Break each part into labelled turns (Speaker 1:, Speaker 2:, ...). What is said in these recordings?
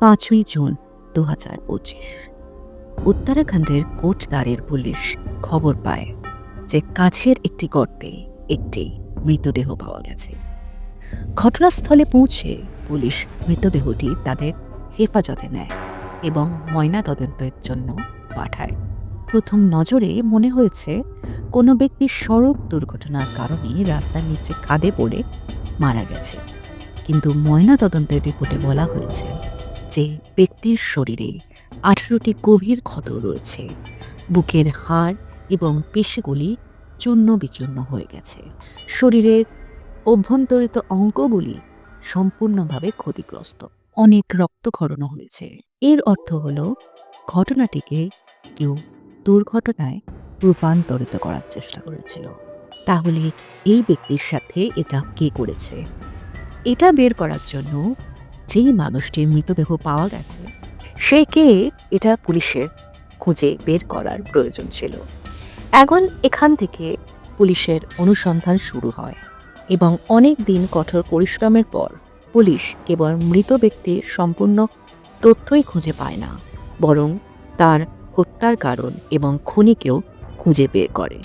Speaker 1: 5ই June 2025 উত্তরাখণ্ডের কোটদ্বারের police খবর পায় যে কাছের একটি গর্তে একটি মৃতদেহ পাওয়া গেছে। ঘটনাস্থলে পৌঁছে পুলিশ মৃতদেহটি তাদের হেফাজতে নেয় এবং ময়নাতদন্তের জন্য পাঠায়। প্রথম নজরে মনে হয়েছে কোনো ব্যক্তি সড়ক দুর্ঘটনার কারণে রাস্তার নিচে খাদে পড়ে মারা গেছে, কিন্তু ময়নাতদন্তের রিপোর্টে বলা হয়েছে যে ব্যক্তির শরীরে 18টি গভীর ক্ষত রয়েছে। বুকের হাড় এবং পেশিগুলি চূর্ণ বিচূর্ণ হয়ে গেছে। শরীরের অভ্যন্তরিত অঙ্গগুলি সম্পূর্ণভাবে ক্ষতিগ্রস্ত। অনেক রক্তক্ষরণও হয়েছে। এর অর্থ হল ঘটনাটিকে কেউ দুর্ঘটনায় রূপান্তরিত করার চেষ্টা করেছিল। তাহলে এই ব্যক্তির সাথে এটা কে করেছে? এটা বের করার জন্য যেই মানুষটির মৃতদেহ পাওয়া গেছে সে কে, এটা পুলিশের খুঁজে বের করার প্রয়োজন ছিল। এখন এখান থেকে পুলিশের অনুসন্ধান শুরু হয় এবং অনেক দিন কঠোর পরিশ্রমের পর পুলিশ কেবল মৃত ব্যক্তির সম্পূর্ণ তথ্যই খুঁজে পায় না, বরং তার হত্যার কারণ এবং খুনিকেও খুঁজে বের করে।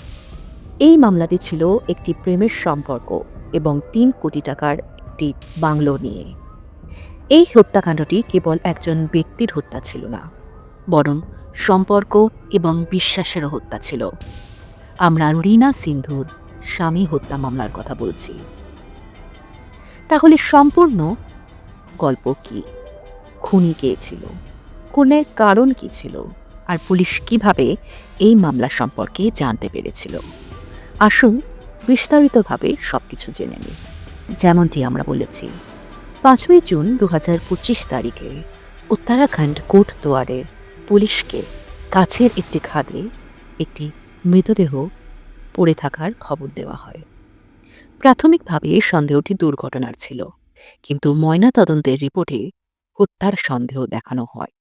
Speaker 1: এই মামলাটি ছিল একটি প্রেমের সম্পর্ক এবং 3 কোটি টাকার একটি বাংলো নিয়ে। এই হত্যাকাণ্ডটি কেবল একজন ব্যক্তির হত্যা ছিল না, বরং সম্পর্ক এবং বিশ্বাসেরও হত্যা ছিল। আমরা রীনা সিন্ধুর স্বামী হত্যা মামলার কথা বলছি। তাহলে সম্পূর্ণ গল্প কি? খুনি কে ছিল? খুনের কারণ কি ছিল? আর পুলিশ কিভাবে এই মামলা সম্পর্কে জানতে পেরেছিল? আসুন বিস্তারিতভাবে সবকিছু জেনে নিই। যেমনটি আমরা বলেছি, 5ই জুন 2025 তারিখে উত্তরাখণ্ড কোটদ্বারের পুলিশকে কাছের একটি খাদে একটি মৃতদেহ পড়ে থাকার খবর দেওয়া হয়। প্রাথমিকভাবে সন্দেহটি দুর্ঘটনার ছিল, কিন্তু ময়নাতদন্তের রিপোর্টে হত্যার সন্দেহ দেখানো হয়।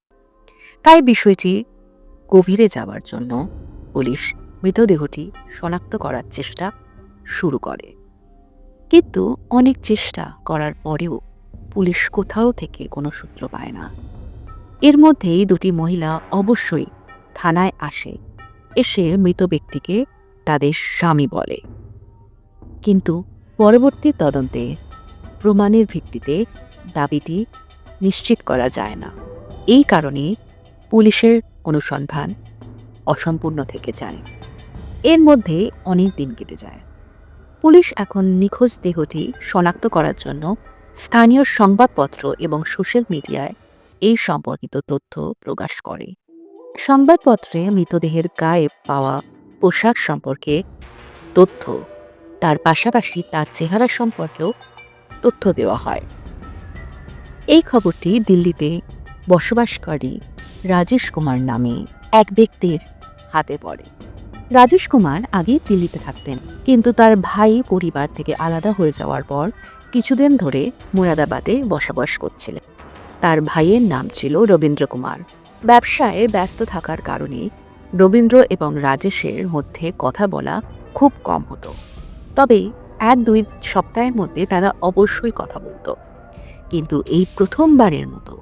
Speaker 1: তাই বিষয়টি গভীরে যাওয়ার জন্য পুলিশ মৃতদেহটি শনাক্ত করার চেষ্টা শুরু করে। কিন্তু অনেক চেষ্টা করার পরেও পুলিশ কোথাও থেকে কোনো সূত্র পায় না। এর মধ্যেই 2টি মহিলা অবশ্যই থানায় আসে, এসে মৃত ব্যক্তিকে তাদের স্বামী বলে। কিন্তু পরবর্তী তদন্তে প্রমাণের ভিত্তিতে দাবিটি নিশ্চিত করা যায় না। এই কারণে পুলিশের অনুসন্ধান অসম্পূর্ণ থেকে যায়। এর মধ্যে অনেক দিন কেটে যায়। পুলিশ এখন নিখোঁজ দেহটি শনাক্ত করার জন্য স্থানীয় সংবাদপত্র এবং সোশ্যাল মিডিয়ায় এই সম্পর্কিত তথ্য প্রকাশ করে। সংবাদপত্রে মৃতদেহের গায়ে পাওয়া পোশাক সম্পর্কে তথ্য, তার পাশাপাশি তার চেহারা সম্পর্কেও তথ্য দেওয়া হয়। এই খবরটি দিল্লিতে বসবাসকারী রাজেশ কুমার নামে এক ব্যক্তির হাতে পড়ে। রাজেশ কুমার আগে দিল্লিতে থাকতেন, কিন্তু তার ভাই পরিবার থেকে আলাদা হয়ে যাওয়ার পর কিছুদিন ধরে মুরাদাবাদে বসবাস করছিলেন। তার ভাইয়ের নাম ছিল রবীন্দ্র কুমার। ব্যবসায় ব্যস্ত থাকার কারণে রবীন্দ্র এবং রাজেশের মধ্যে কথা বলা খুব কম হতো, তবে 1-2 সপ্তাহের মধ্যে তারা অবশ্যই কথা বলতো। কিন্তু এই প্রথমবারের মতো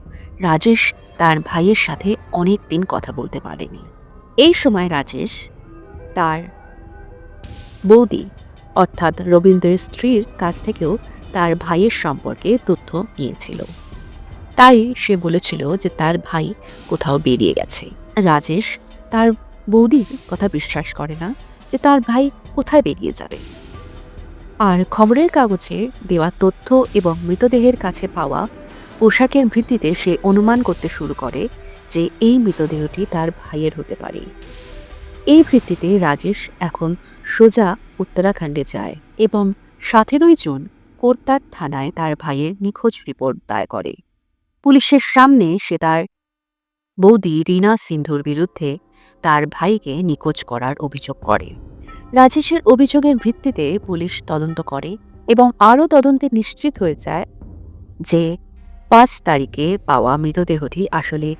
Speaker 1: রাজেশ তার ভাইয়ের সাথে অনেক দিন কথা বলতে পারেনি। এই সময় রাজেশ তার বৌদি অর্থাৎ রবীন্দ্রের স্ত্রীর কাছ থেকেও তার ভাইয়ের সম্পর্কে তথ্য নিয়েছিল। তাই সে বলেছিল যে তার ভাই কোথাও বেরিয়ে গেছে। রাজেশ তার বৌদির কথা বিশ্বাস করে না যে তার ভাই কোথায় বেরিয়ে যাবে। আর খবরের কাগজে দেওয়া তথ্য এবং মৃতদেহের কাছে পাওয়া পোশাকের ভিত্তিতে সে অনুমান করতে শুরু করে যে এই মৃতদেহটি তার ভাইয়ের হতে পারে। এই ভিত্তিতে রাজেশ এখন সোজা উত্তরাখণ্ডে যায় এবং 17ই জুন কোটদ্বার থানায় তার ভাইয়ের নিখোঁজ রিপোর্ট দায়ের করে। পুলিশের সামনে সে তার বৌদি রীনা সিন্ধুর বিরুদ্ধে তার ভাইকে নিখোঁজ করার অভিযোগ করে। রাজেশের অভিযোগের ভিত্তিতে পুলিশ তদন্ত করে এবং আরও তদন্তে নিশ্চিত হয়ে যায় যে 5 তারিখে পাওয়া মৃতদেহটি আসলে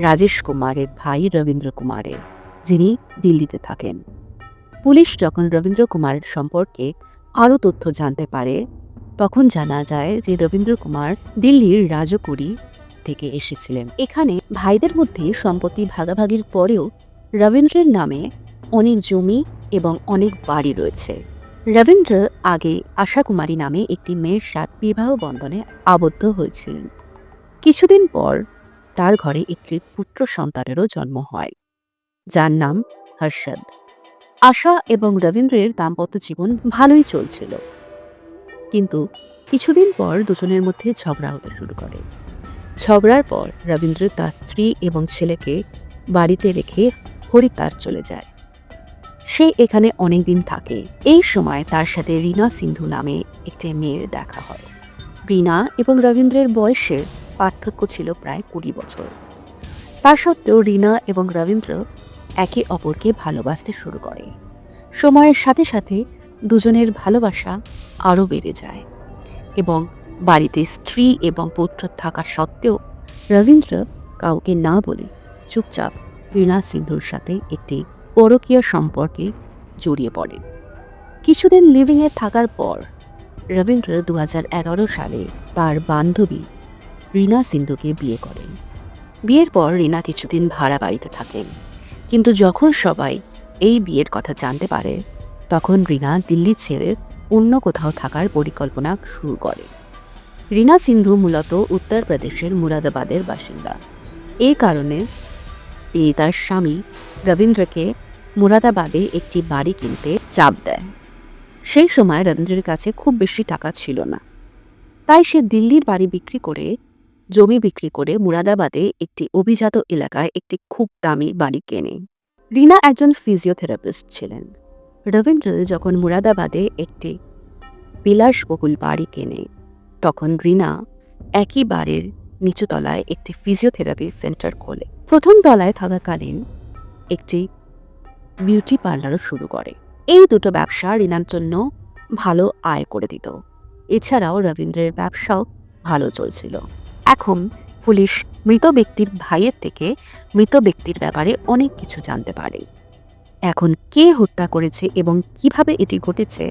Speaker 1: রাজেশ কুমারের ভাই রবীন্দ্র কুমারের, যিনি দিল্লিতে থাকেন। পুলিশ যখন রবীন্দ্র কুমারের সম্পর্কে আরও তথ্য জানতে পারে, তখন জানা যায় যে রবীন্দ্র কুমার দিল্লির রাজকুরি থেকে এসেছিলেন। এখানে ভাইদের মধ্যে সম্পত্তি ভাগাভাগির পরেও রবীন্দ্রের নামে অনেক জমি এবং অনেক বাড়ি রয়েছে। রবীন্দ্র আগে আশা কুমারী নামে একটি মেয়ের সাথে বিবাহ বন্ধনে আবদ্ধ হয়েছিলেন। কিছুদিন পর তার ঘরে একটি পুত্র সন্তানেরও জন্ম হয়, যার নাম হর্ষদ। আশা এবং রবীন্দ্রের দাম্পত্য জীবন ভালোই চলছিল, কিন্তু কিছুদিন পর দুজনের মধ্যে ঝগড়া হতে শুরু করে। ঝগড়ার পর রবীন্দ্র তার স্ত্রী এবং ছেলেকে বাড়িতে রেখে হরিদ্বার চলে যায়। সে এখানে অনেকদিন থাকে। এই সময় তার সাথে রীনা সিন্ধু নামে একটি মেয়ের দেখা হয়। রীনা এবং রবীন্দ্রের বয়সের পার্থক্য ছিল প্রায় 20 বছর। তা সত্ত্বেও রীনা এবং রবীন্দ্র একে অপরকে ভালোবাসতে শুরু করে। সময়ের সাথে সাথে দুজনের ভালোবাসা আরও বেড়ে যায় এবং বাড়িতে স্ত্রী এবং পুত্র থাকা সত্ত্বেও রবীন্দ্র কাউকে না বলে চুপচাপ রীনা সিন্ধুর সাথে একটি পরকীয়া সম্পর্কে জড়িয়ে পড়ে। কিছুদিন লিভিংয়ে থাকার পর রবীন্দ্র 2011 সালে তার বান্ধবী রীনা সিন্ধুকে বিয়ে করেন। বিয়ের পর রীনা কিছুদিন ভাড়া বাড়িতে থাকেন, কিন্তু যখন সবাই এই বিয়ের কথা জানতে পারে তখন রীনা দিল্লি ছেড়ে অন্য কোথাও থাকার পরিকল্পনা শুরু করে। রীনা সিন্ধু মূলত উত্তরপ্রদেশের মুরাদাবাদের বাসিন্দা। এই কারণে তিনি তার স্বামী রবীন্দ্রকে মুরাদাবাদে একটি বাড়ি কিনতে চাপ দেয়। সেই সময় রবীন্দ্রের কাছে খুব বেশি টাকা ছিল না, তাই সে দিল্লির বাড়ি বিক্রি করে জমি বিক্রি করে মুরাদাবাদে একটি অভিজাত এলাকায় একটি খুব দামি বাড়ি কেনে। রীনা একজন ফিজিওথেরাপিস্ট ছিলেন। রবীন্দ্র যখন মুরাদাবাদে একটি বিলাসবহুল বাড়ি কেনে তখন রীনা একই বাড়ির নিচুতলায় একটি ফিজিওথেরাপি সেন্টার খোলে। প্রথম তলায় থাকাকালীন একটি বিউটি পার্লারও শুরু করে। এই দুটো ব্যবসা রীনার জন্য ভালো আয় করে দিত। এছাড়াও রবীন্দ্রের ব্যবসাও ভালো চলছিল। এখন পুলিশ মৃত ব্যক্তির ভাইয়ের থেকে মৃত ব্যক্তির ব্যাপারে অনেক কিছু জানতে পারে। এখন কে হত্যা করেছে এবং কিভাবে এটি ঘটেছে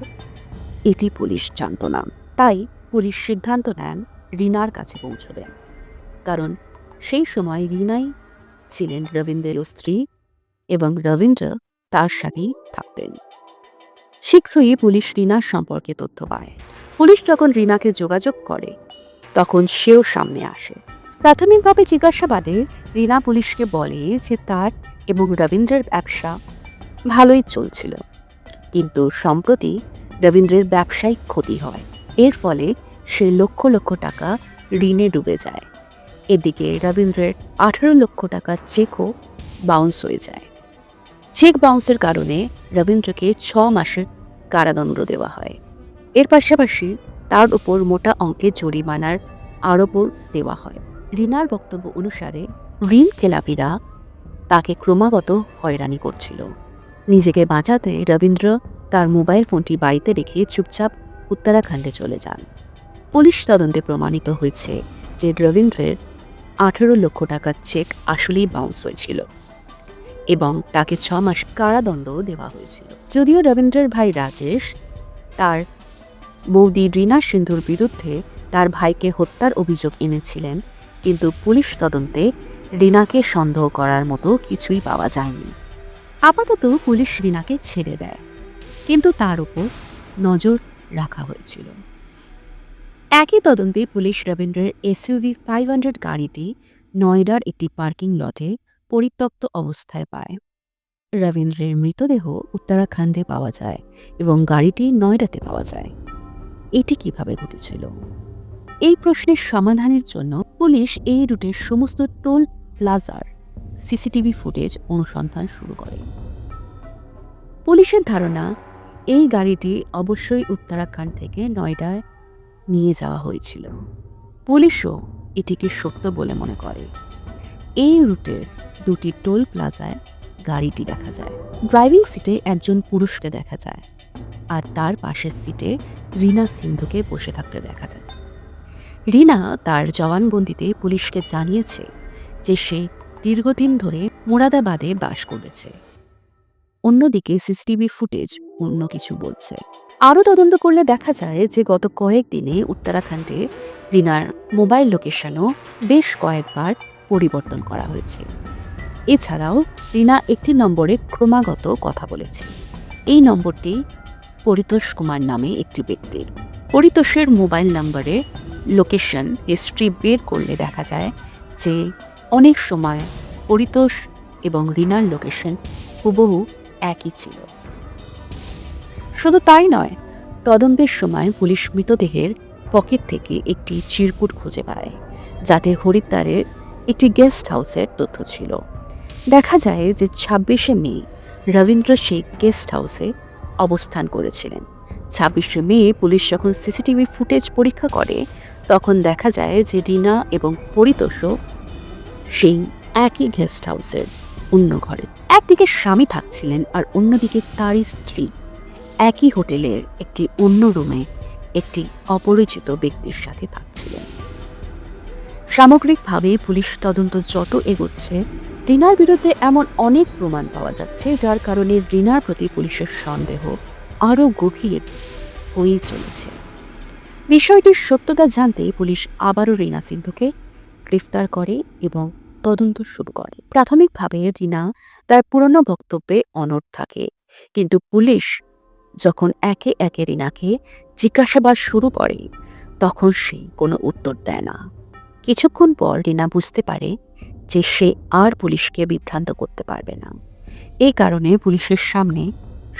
Speaker 1: এটি পুলিশ জানত না। তাই পুলিশ সিদ্ধান্ত নেন রীনার কাছে পৌঁছবেন, কারণ সেই সময় রীনাই ছিলেন রবীন্দ্রের স্ত্রী এবং রবীন্দ্র তার সাথেই থাকতেন। শীঘ্রই পুলিশ রীনার সম্পর্কে তথ্য পায়। পুলিশ যখন রীনাকে যোগাযোগ করে তখন সেও সামনে আসে। প্রাথমিকভাবে জিজ্ঞাসাবাদে রীনা পুলিশকে বলে যে তার এবং রবীন্দ্রের ব্যবসা ভালোই চলছিল, কিন্তু সম্প্রতি রবীন্দ্রের ব্যবসায়িক ক্ষতি হয়। এর ফলে সে লক্ষ লক্ষ টাকা ঋণে ডুবে যায়। এদিকে রবীন্দ্রের 18 লক্ষ টাকার চেকও বাউন্স হয়ে যায়। চেক বাউন্সের কারণে রবীন্দ্রকে 6 মাসের কারাদণ্ড দেওয়া হয়। এর পাশাপাশি তার উপর মোটা অঙ্কের জরিমানার আরোপও দেওয়া হয়। রীনার বক্তব্য অনুসারে ঋণ খেলাপিরা তাকে ক্রমাগত হয়রানি করছিল। নিজেকে বাঁচাতে রবীন্দ্র তার মোবাইল ফোনটি বাড়িতে রেখে চুপচাপ উত্তরাখণ্ডে চলে যান। পুলিশ তদন্তে প্রমাণিত হয়েছে যে রবীন্দ্রের 18 লক্ষ টাকার চেক আসলেই বাউন্স হয়েছিল এবং তাকে 6 মাস কারাদণ্ড দেওয়া হয়েছিল। যদিও রবীন্দ্রের ভাই রাজেশ তার বৌদি রীনা সিন্ধুর বিরুদ্ধে তার ভাইকে হত্যার অভিযোগ এনেছিলেন, কিন্তু পুলিশ তদন্তে রীনাকে সন্দেহ করার মতো কিছুই পাওয়া যায়নি। আপাতত পুলিশ রীনাকে ছেড়ে দেয়, কিন্তু তার উপর নজর রাখা হয়েছিল। একই তদন্তে পুলিশ রবীন্দ্রের এসইউভি 500 গাড়িটি নয়ডার একটি পার্কিং লটে পরিত্যক্ত অবস্থায় পায়। রবীন্দ্রের মৃতদেহ উত্তরাখণ্ডে পাওয়া যায় এবং গাড়িটি নয়ডাতে পাওয়া যায়। এটি কিভাবে ঘটেছিল? এই প্রশ্নের সমাধানের জন্য পুলিশ এই রুটের সমস্ত টোল প্লাজার সিসিটিভি ফুটেজ অনুসন্ধান শুরু করে। পুলিশের ধারণা এই গাড়িটি অবশ্যই উত্তরাখণ্ড থেকে নয়ডায় নিয়ে যাওয়া হয়েছিল। পুলিশও এটিকে সত্য বলে মনে করে। এই রুটের দুটি টোল প্লাজায় গাড়িটি দেখা যায়। ড্রাইভিং সিটে একজন পুরুষকে দেখা যায় আর তার পাশের সিটে রীনা সিন্ধুকে বসে থাকতে দেখা যায়। রীনা তার জবানবন্দিতে পুলিশকে জানিয়েছে যে সে দীর্ঘদিন ধরে মুরাদাবাদে বাস করেছে। অন্যদিকে সিসিটিভি ফুটেজ অন্য কিছু বলছে। আরও তদন্ত করলে দেখা যায় যে গত কয়েকদিনে উত্তরাখণ্ডে রিনার মোবাইল লোকেশনও বেশ কয়েকবার পরিবর্তন করা হয়েছে। এছাড়াও রিনা একটি নম্বরে ক্রমাগত কথা বলেছে। এই নম্বরটি পরিতোষ কুমার নামে একটি ব্যক্তির। পরিতোষের মোবাইল নম্বরে লোকেশন হিস্ট্রি বের করলে দেখা যায় যে অনেক সময় পরিতোষ এবং রিনার লোকেশন হুবহু একই ছিল। শুধু তাই নয়, তদন্তের সময় পুলিশ মৃতদেহের পকেট থেকে একটি চিরকুট খুঁজে পায়, যাতে হরিদ্বারের একটি গেস্ট হাউসের তথ্য ছিল। দেখা যায় যে 26শে মে রবীন্দ্র সেই গেস্ট হাউসে অবস্থান করেছিলেন। 26শে মে পুলিশ যখন সিসিটিভি ফুটেজ পরীক্ষা করে, তখন দেখা যায় যে রিনা এবং পরিতোষও সেই একই গেস্ট হাউসের অন্য ঘরে। একদিকে স্বামী থাকছিলেন আর অন্যদিকে তারই স্ত্রী একই হোটেলের একটি অন্য রুমে একটি অপরিচিত ব্যক্তির সাথে থাকছিলেন। সামগ্রিকভাবে পুলিশ তদন্ত যত এগোচ্ছে, রিনার বিরুদ্ধে এমন অনেক প্রমাণ পাওয়া যাচ্ছে, যার কারণে রিনার প্রতি পুলিশের সন্দেহ আরও গভীর হয়েই চলেছে। বিষয়টির সত্যতা জানতে পুলিশ আবারও রিনা সিন্ধুকে গ্রেফতার করে এবং তদন্ত শুরু করে। প্রাথমিকভাবে রিনা তার পুরনো বক্তব্যে অনড় থাকে, কিন্তু পুলিশ যখন একে একে রিনাকে জিজ্ঞাসাবাদ শুরু করে, তখন সে কোনো উত্তর দেয় না। কিছুক্ষণ পর রিনা বুঝতে পারে যে সে আর পুলিশকে বিভ্রান্ত করতে পারবে না। এই কারণে পুলিশের সামনে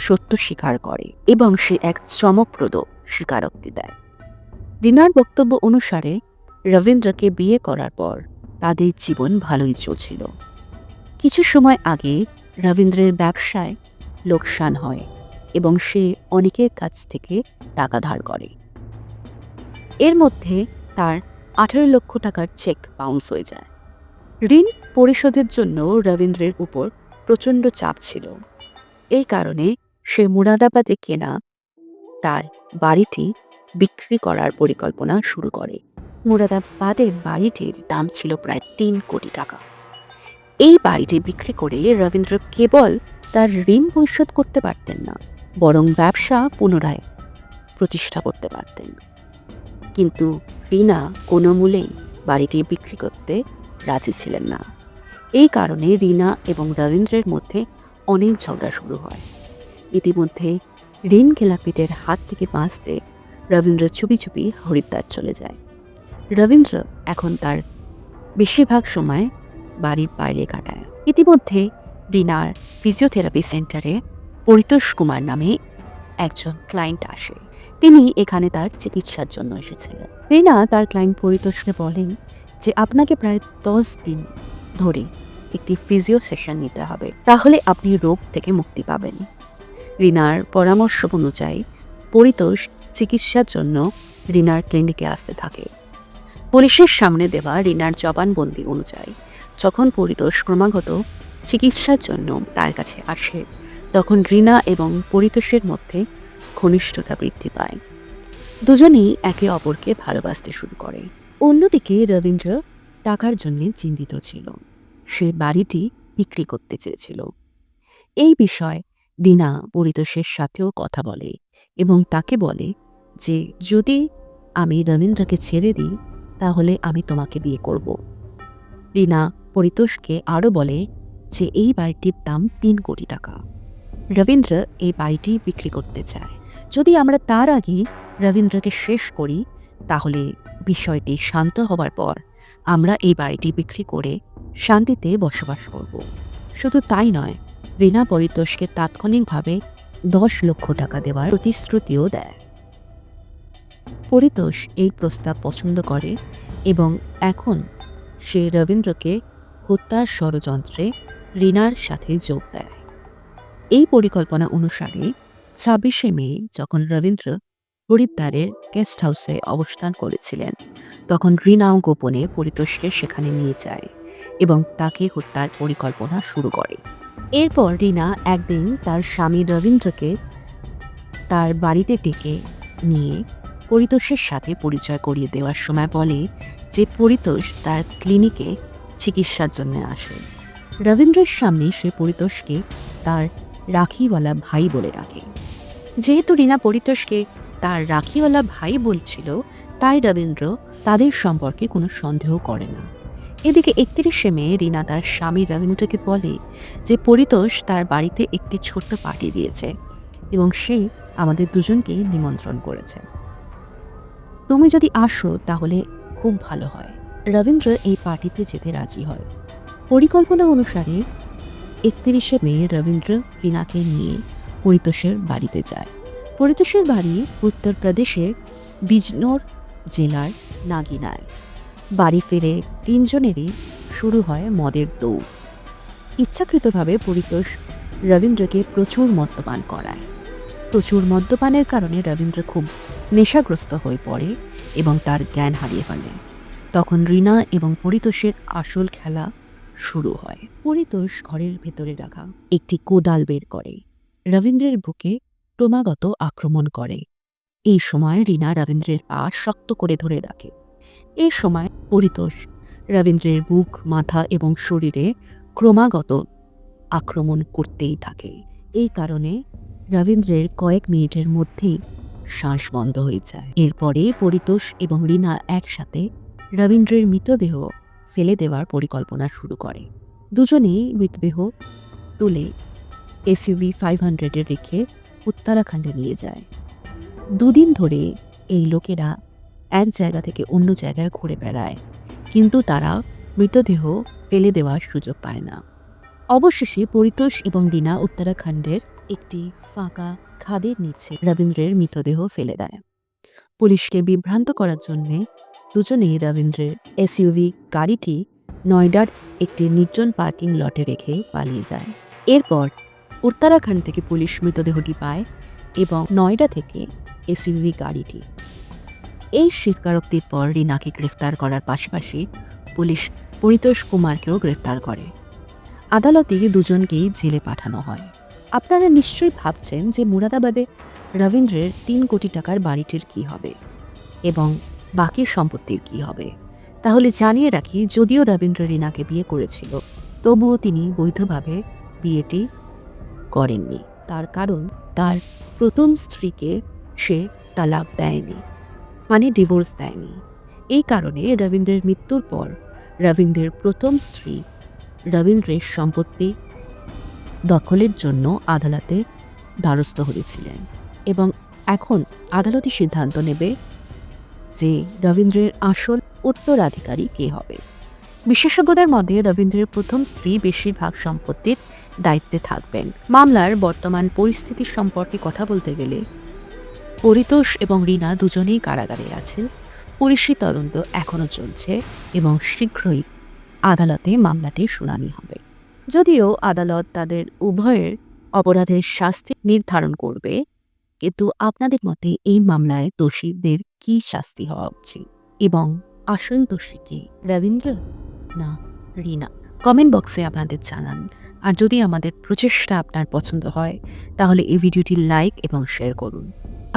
Speaker 1: সত্য স্বীকার করে এবং সে এক চমকপ্রদ স্বীকারোক্তি দেয়। রিনার বক্তব্য অনুসারে রবীন্দ্রকে বিয়ে করার পর তাদের জীবন ভালোই চলছিল। কিছু সময় আগে রবীন্দ্রের ব্যবসায় লোকসান হয় এবং সে অনেকের কাছ থেকে টাকা ধার করে। এর মধ্যে তার 18 লক্ষ টাকার চেক বাউন্স হয়ে যায়। ঋণ পরিশোধের জন্য রবীন্দ্রের উপর প্রচণ্ড চাপ ছিল। এই কারণে সে মুরাদাবাদে কেনা তার বাড়িটি বিক্রি করার পরিকল্পনা শুরু করে। মুরাদাবাদের বাড়িটির দাম ছিল প্রায় 3 কোটি টাকা। এই বাড়িটি বিক্রি করে রবীন্দ্র কেবল তার ঋণ পরিশোধ করতে পারতেন না, বরং ব্যবসা পুনরায় প্রতিষ্ঠা করতে পারতেন। কিন্তু রিনা কোনো মূলেই বাড়িটি বিক্রি করতে রাজি ছিলেন না। এই কারণে রিনা এবং রবীন্দ্রের মধ্যে অনেক ঝগড়া শুরু হয়। ইতিমধ্যে ঋণ খেলাপিদের হাত থেকে বাঁচতে রবীন্দ্র চুপি চুপি হরিদ্বার চলে যায়। রবীন্দ্র এখন তার বেশিরভাগ সময় বাড়ির বাইরে কাটায়। ইতিমধ্যে রিনার ফিজিওথেরাপি সেন্টারে পরিতোষ কুমার নামে একজন ক্লায়েন্ট আসে। তিনি এখানে তার চিকিৎসার জন্য এসেছিলেন। রিনা তার ক্লায়েন্ট পরিতোষকে বলেন যে আপনাকে প্রায় 10 দিন ধরে একটি ফিজিও সেশন নিতে হবে, তাহলে আপনি রোগ থেকে মুক্তি পাবেন। রিনার পরামর্শ অনুযায়ী পরিতোষ চিকিৎসার জন্য রিনার ক্লিনিকে আসতে থাকে। পুলিশের সামনে দেওয়া রিনার জবানবন্দি অনুযায়ী যখন পরিতোষ ক্রমাগত চিকিৎসার জন্য তার কাছে আসে, তখন রিনা এবং পরিতোষের মধ্যে ঘনিষ্ঠতা বৃদ্ধি পায়। দুজনেই একে অপরকে ভালোবাসতে শুরু করে। অন্যদিকে রবীন্দ্র টাকার জন্য চিন্তিত ছিল। সে বাড়িটি বিক্রি করতে চেয়েছিল। এই বিষয়ে রিনা পরিতোষের সাথেও কথা বলে এবং তাকে বলে যে যদি আমি রবীন্দ্রকে ছেড়ে দিই, তাহলে আমি তোমাকে বিয়ে করব। রিনা পরিতোষকে আরও বলে যে এই বাড়িটির দাম 3 কোটি টাকা। রবীন্দ্র এই বাড়িটি বিক্রি করতে চায়। যদি আমরা তার আগে রবীন্দ্রকে শেষ করি, তাহলে বিষয়টি শান্ত হবার পর আমরা এই বাড়িটি বিক্রি করে শান্তিতে বসবাস করব। শুধু তাই নয়, রিনা পরিতোষকে তাৎক্ষণিকভাবে 10 লক্ষ টাকা দেওয়ার প্রতিশ্রুতিও দেয়। পরিতোষ এই প্রস্তাব পছন্দ করে এবং এখন সে রবীন্দ্রকে হত্যার ষড়যন্ত্রে রিনার সাথে যোগ দেয়। এই পরিকল্পনা অনুসারে 26শে মে যখন রবীন্দ্র হরিদ্বারের গেস্ট হাউসে অবস্থান করেছিলেন, তখন রিনাও গোপনে পরিতোষকে সেখানে নিয়ে যায় এবং তাকে হত্যার পরিকল্পনা শুরু করে। এরপর রিনা একদিন তার স্বামী রবীন্দ্রকে তার বাড়িতে ডেকে নিয়ে পরিতোষের সাথে পরিচয় করিয়ে দেওয়ার সময় বলে যে পরিতোষ তার ক্লিনিকে চিকিৎসার জন্য আসে। রবীন্দ্রের সামনে সে পরিতোষকে তার রাখিওয়ালা ভাই বলে রাখে। যেহেতু রিনা পরিতোষকে তার রাখিওয়ালা ভাই বলছিল, তাই রবীন্দ্র তাদের সম্পর্কে কোনো সন্দেহ করে না। এদিকে ৩১শে মে রিনা তার স্বামী রবীন্দ্রকে বলে যে পরিতোষ তার বাড়িতে একটি ছোট্ট পার্টি দিয়েছে এবং সে আমাদের দুজনকে নিমন্ত্রণ করেছে। তুমি যদি আসো তাহলে খুব ভালো হয়। রবীন্দ্র এই পার্টিতে যেতে রাজি হয়। পরিকল্পনা অনুসারে ৩১শে মে রবীন্দ্র রিনাকে নিয়ে পরিতোষের বাড়িতে যায়। পরিতোষের বাড়ি উত্তরপ্রদেশের বিজনোর জেলার নাগিনায়। বাড়ি ফিরে তিনজনেরই শুরু হয় মদের দৌড়। ইচ্ছাকৃতভাবে পরিতোষ রবীন্দ্রকে প্রচুর মদ্যপান করায়। প্রচুর মদ্যপানের কারণে রবীন্দ্র খুব নেশাগ্রস্ত হয়ে পড়ে এবং তার জ্ঞান হারিয়ে ফেলে। তখন রিনা এবং পরিতোষের আসল খেলা শুরু হয়। পরিতোষ ঘরের ভেতরে রাখা একটি কোদাল বের করে রবীন্দ্রের বুকে ক্রমাগত আক্রমণ করে। এই সময় রিনা রবীন্দ্রের পা শক্ত করে ধরে রাখে। এই সময় পরিতোষ রবীন্দ্রের বুক, মাথা এবং শরীরে ক্রমাগত আক্রমণ করতেই থাকে। এই কারণে রবীন্দ্রের কয়েক মিনিটের মধ্যেই শ্বাস বন্ধ হয়ে যায়। এরপরে পরিতোষ এবং রিনা একসাথে রবীন্দ্রের মৃতদেহ ফেলে দেওয়ার পরিকল্পনা শুরু করে। দুজনেই মৃতদেহ তুলে SUV 500-এ রেখে উত্তরাখণ্ডে নিয়ে যায়। দুদিন ধরে এই লোকেরা এক জায়গা থেকে অন্য জায়গায় ঘুরে বেড়ায়, কিন্তু তারা মৃতদেহ ফেলে দেওয়ার সুযোগ পায় না। অবশেষে পরিতোষ এবং রিনা উত্তরাখণ্ডের একটি ফাঁকা খাদের নিচে রবীন্দ্রের মৃতদেহ ফেলে দেয়। পুলিশকে বিভ্রান্ত করার জন্যে দুজনেই রবীন্দ্রের SUV গাড়িটি নয়ডার একটি নির্জন পার্কিং লটে রেখে পালিয়ে যায়। এরপর উত্তরাখণ্ড থেকে পুলিশ মৃতদেহটি পায় এবং নয়ডা থেকে SUV গাড়িটি। এই স্বীকারোক্তির পর রিনাকে গ্রেফতার করার পাশাপাশি পুলিশ পরিতোষ কুমারকেও গ্রেফতার করে। আদালতে দুজনকেই জেলে পাঠানো হয়। আপনারা নিশ্চয়ই ভাবছেন যে মুরাদাবাদে রবীন্দ্রের ৩ কোটি টাকার বাড়িটির কী হবে এবং বাকি সম্পত্তির কী হবে। তাহলে জানিয়ে রাখি, যদিও রবীন্দ্র রিনাকে বিয়ে করেছিল, তবুও তিনি বৈধভাবে বিয়েটি করেননি। তার কারণ তার প্রথম স্ত্রীকে সে তালাক দেয়নি, মানে ডিভোর্স দেয়নি। এই কারণে রবীন্দ্রের মৃত্যুর পর রবীন্দ্রের প্রথম স্ত্রী রবীন্দ্রের সম্পত্তি দখলের জন্য আদালতে দ্বারস্থ হয়েছিলেন এবং এখন আদালতি সিদ্ধান্ত নেবে যে রবীন্দ্রের আসল উত্তরাধিকারী কে হবে। বিশেষজ্ঞদের মধ্যে রবীন্দ্রের প্রথম স্ত্রী বেশিরভাগ সম্পত্তির দায়িত্বে থাকবেন। মামলার বর্তমান পরিস্থিতি সম্পর্কে কথা বলতে গেলে পরিতোষ এবং রিনা দুজনেই কারাগারে আছেন। পুলিশি তদন্ত এখনও চলছে এবং শীঘ্রই আদালতে মামলাটির শুনানি হবে। যদিও আদালত তাদের উভয়ের অপরাধের শাস্তি নির্ধারণ করবে, কিন্তু আপনাদের মতে এই মামলায় দোষীদের কী শাস্তি হওয়া উচিত এবং আসল দোষী কে, রবীন্দ্র না রিনা? কমেন্ট বক্সে আপনাদের জানান। আর যদি আমাদের প্রচেষ্টা আপনার পছন্দ হয় তাহলে এই ভিডিওটি লাইক এবং শেয়ার করুন।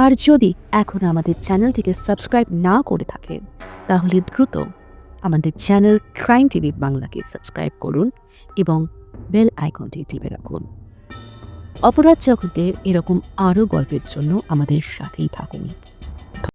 Speaker 1: আর যদি এখন আমাদের চ্যানেলটিকে সাবস্ক্রাইব না করে থাকেন তাহলে দ্রুত আমাদের চ্যানেল ক্রাইম টিভি বাংলাকে সাবস্ক্রাইব করুন এবং বেল আইকনটি টিপে রাখুন। অপরাধ জগতের এরকম আরও গল্পের জন্য আমাদের সাথেই থাকুন।